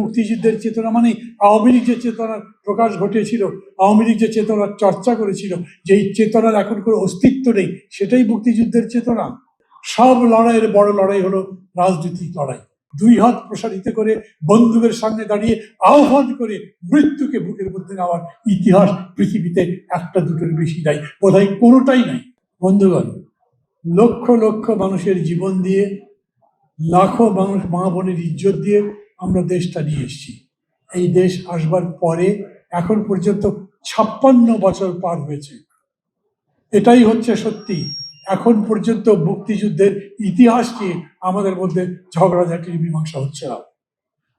মুক্তিযুদ্ধের চেতনা মানে আওয়ামী লীগ যে চেতনার প্রকাশ ঘটিয়েছিল, আওয়ামী লীগ যে চেতনার চর্চা করেছিল, যেই চেতনার এখন কোনো অস্তিত্ব নেই, সেটাই মুক্তিযুদ্ধের চেতনা। সব লড়াইয়ের বড় লড়াই হলো রাজনৈতিক লড়াই। দুই হাত প্রসারিত করে বন্দুকের সামনে দাঁড়িয়ে আহ্বান করে মৃত্যুকে বুকের মধ্যে নেওয়ার ইতিহাস পৃথিবীতে একটা দুটোর বেশি নাই, বোধহয় কোনোটাই নাই। বন্ধুগণ, লক্ষ লক্ষ মানুষের জীবন দিয়ে, লাখো মানুষ মা বোনের ইজ্জত দিয়ে আমরা দেশটা নিয়ে এসেছি। এই দেশ আসবার পরে এখন পর্যন্ত 56 বছর পার হয়েছে। এটাই হচ্ছে সত্যি। এখন পর্যন্ত মুক্তিযুদ্ধের ইতিহাস নিয়ে আমাদের মধ্যে ঝগড়াঝাটির মীমাংসা হচ্ছে না।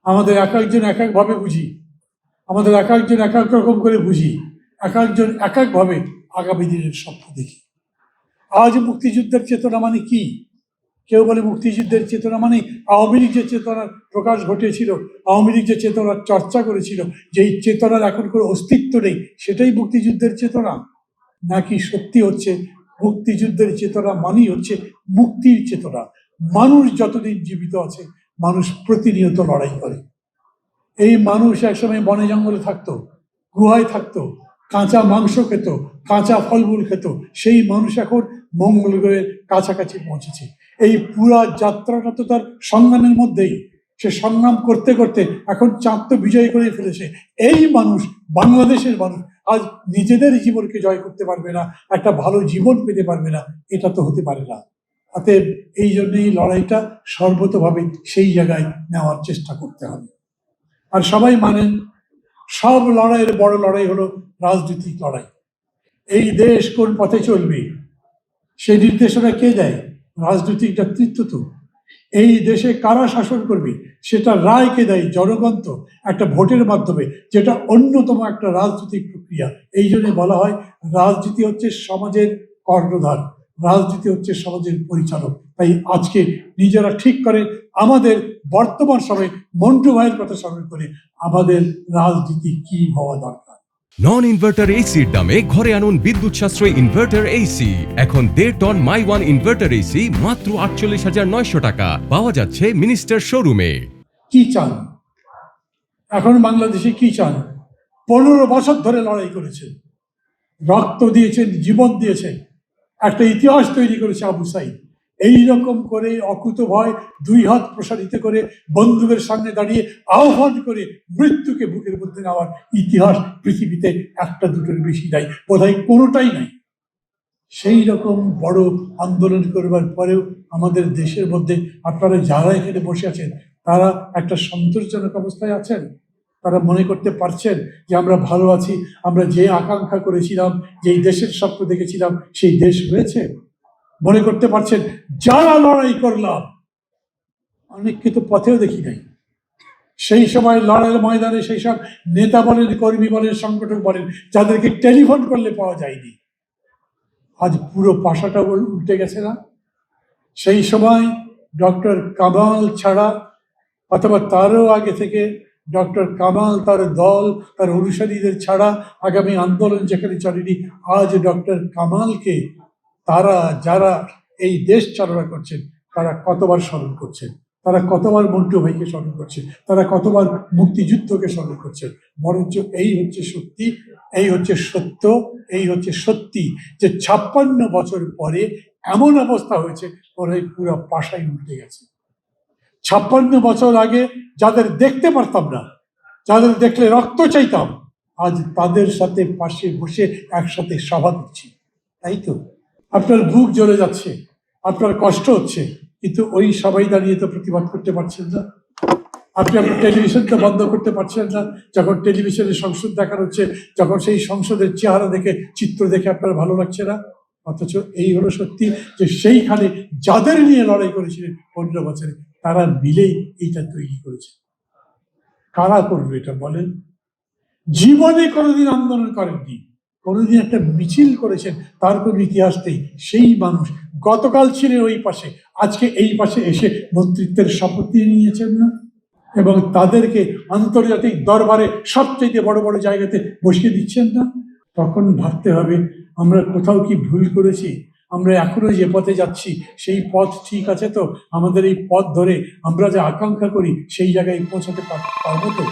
আমাদের এক একজন এক একভাবে বুঝি, আমাদের এক একজন এক এক রকম করে বুঝি, এক একজন এক একভাবে আগামী দিনের স্বপ্ন দেখি। আজ মুক্তিযুদ্ধের চেতনা মানে কি? কেউ বলে মুক্তিযুদ্ধের চেতনা মানে আওয়ামী লীগ যে চেতনার প্রকাশ ঘটিয়েছিল, আওয়ামী লীগ যে চেতনার চর্চা করেছিল, যেই চেতনার এখন কোনো অস্তিত্ব নেই, সেটাই মুক্তিযুদ্ধের চেতনা। নাকি সত্যি হচ্ছে মুক্তিযুদ্ধের চেতনা মানেই হচ্ছে মুক্তির চেতনা। মানুষ যতদিন জীবিত আছে, মানুষ প্রতিনিয়ত লড়াই করে। এই মানুষ একসময় বনে জঙ্গলে থাকতো, গুহায় থাকতো, কাঁচা মাংস খেত, কাঁচা ফলমূল খেত। সেই মানুষ এখন মঙ্গল গ্রহের কাছাকাছি পৌঁছেছে। এই পুরা যাত্রাটা তো তার সংগ্রামের মধ্যেই। সে সংগ্রাম করতে করতে এখন চাঁদ তো বিজয় করে ফেলেছে। এই মানুষ, বাংলাদেশের মানুষ, আজ নিজেদের জীবনকে জয় করতে পারবে না, একটা ভালো জীবন পেতে পারবে না, এটা তো হতে পারে না। অতএব এই জন্যই লড়াইটা সর্বতভাবে সেই জায়গায় নেওয়ার চেষ্টা করতে হবে। আর সবাই মানেন, সব লড়াইয়ের বড় লড়াই হলো রাজনৈতিক লড়াই। এই দেশ কোন পথে চলবে সেই নির্দেশনা কে দেয়? রাজনৈতিক নেতৃত্ব তো। এই দেশে কারা শাসন করবে সেটা রায় কে দেয়? জনগণ তো, একটা ভোটের মাধ্যমে, যেটা অন্যতম একটা রাজনৈতিক প্রক্রিয়া। এই জন্য বলা হয় রাজনীতি হচ্ছে সমাজের কর্ণধার, রাজনীতি হচ্ছে সমাজের পরিচালক। তাই আজকে নিজেরা ঠিক করে আমাদের বর্তমান সময়ে মন্টু ভাইয়ের কথা স্মরণ করে আমাদের রাজনীতি কি হওয়া দরকার। নন ইনভার্টার এসির দামে ঘরে আনুন বিদ্যুৎ সাশ্রয়ী ইনভার্টার এসি। এখন 1.5 ton my one inverter AC মাত্র 48,900 টাকা পাওয়া যাচ্ছে মিনিস্টার শোরুমে। কি চান এখন বাংলাদেশে? কি চান? 15 বছর ধরে লড়াই করেছেন, রক্ত দিয়েছেন, জীবন দিয়েছেন, একটা ইতিহাস তৈরি করেছে আবু সাইদ। এইরকম করে অকুত ভয় দুই হাত প্রসারিত করে বন্দুকের সামনে দাঁড়িয়ে আহ্বান করে মৃত্যুকে বুকের মধ্যে নেওয়ার ইতিহাস পৃথিবীতে একটা দুটোর বেশি নাই, বোধহয় কোনোটাই নাই। সেই রকম বড় আন্দোলন করবার পরেও আমাদের দেশের মধ্যে আপনারা যারা এখানে বসে আছেন, তারা একটা সন্তোষজনক অবস্থায় আছেন? তারা মনে করতে পারছেন যে আমরা ভালো আছি, আমরা যে আকাঙ্ক্ষা করেছিলাম, যেই দেশের স্বপ্ন দেখেছিলাম, সেই দেশ হয়েছে? মনে করতে পারছেন? যারা লড়াই করলাম, অনেককে তো পথেও দেখি নাই। সেই সময় লড়াইয়ের ময়দানে সেই সব নেতা বলেন, কর্মী বলেন, সংগঠক বলেন, যাদেরকে টেলিফোন করলে পাওয়া যায়নি, আজ পুরো পাশাটা উল্টে গেছে না? সেই সময় ডক্টর কামাল ছাড়া, অথবা তারও আগে থেকে ডক্টর কামাল, তার দল, তার অনুসারীদের ছাড়া আগামী আন্দোলন যেখানে চলেনি, আজ ডক্টর কামালকে তারা, যারা এই দেশ চালনা করছেন, তারা কতবার স্মরণ করছেন, তারা কতবার মন্টু ভাইকে স্মরণ করছে, তারা কতবার মুক্তিযুদ্ধকে স্মরণ করছে। বরঞ্চ এই হচ্ছে সত্যি, এই হচ্ছে সত্য, এই হচ্ছে সত্যি যে 56 বছর পরে এমন অবস্থা হয়েছে, ওরা পুরো পাশাই উল্টে গেছে। 56 বছর আগে যাদের দেখতে পারতাম না, যাদের দেখলে রক্ত চাইতাম, আজ তাদের সাথে পাশে বসে একসাথে সভা দিচ্ছি। তাই তো আপনার বুক জ্বলে যাচ্ছে, আপনার কষ্ট হচ্ছে, কিন্তু ওই সবাই দাঁড়িয়ে তো প্রতিবাদ করতে পারছেন না। আপনি আপনার টেলিভিশনটা বন্ধ করতে পারছেন না। যখন টেলিভিশনে সংসদ দেখানো হচ্ছে, যখন সেই সংসদের চেহারা দেখে, চিত্র দেখে আপনার ভালো লাগছে না। অথচ এই হলো সত্যি যে সেইখানে যাদের নিয়ে লড়াই করেছিলেন 15 বছরে, তারা মিলেই এইটা তৈরি করেছে। কারা করবে এটা বলেন? জীবনে কোনোদিন আন্দোলন করেননি, কোনোদিন একটা মিছিল করেছেন, তার কোনো ইতিহাস নেই। সেই মানুষ গতকাল ছিলেন ওই পাশে, আজকে এই পাশে এসে মন্ত্রিত্বের শপথ দিয়ে নিয়েছেন না? এবং তাদেরকে আন্তর্জাতিক দরবারে সবচেয়ে বড় বড় জায়গাতে বসিয়ে দিচ্ছেন না? তখন ভাবতে হবে আমরা কোথাও কি ভুল করেছি, আমরা এখনো যে পথে যাচ্ছি সেই পথ ঠিক আছে তো? আমাদের এই পথ ধরে আমরা যে আকাঙ্ক্ষা করি সেই জায়গায় পৌঁছাতে পারবো তো?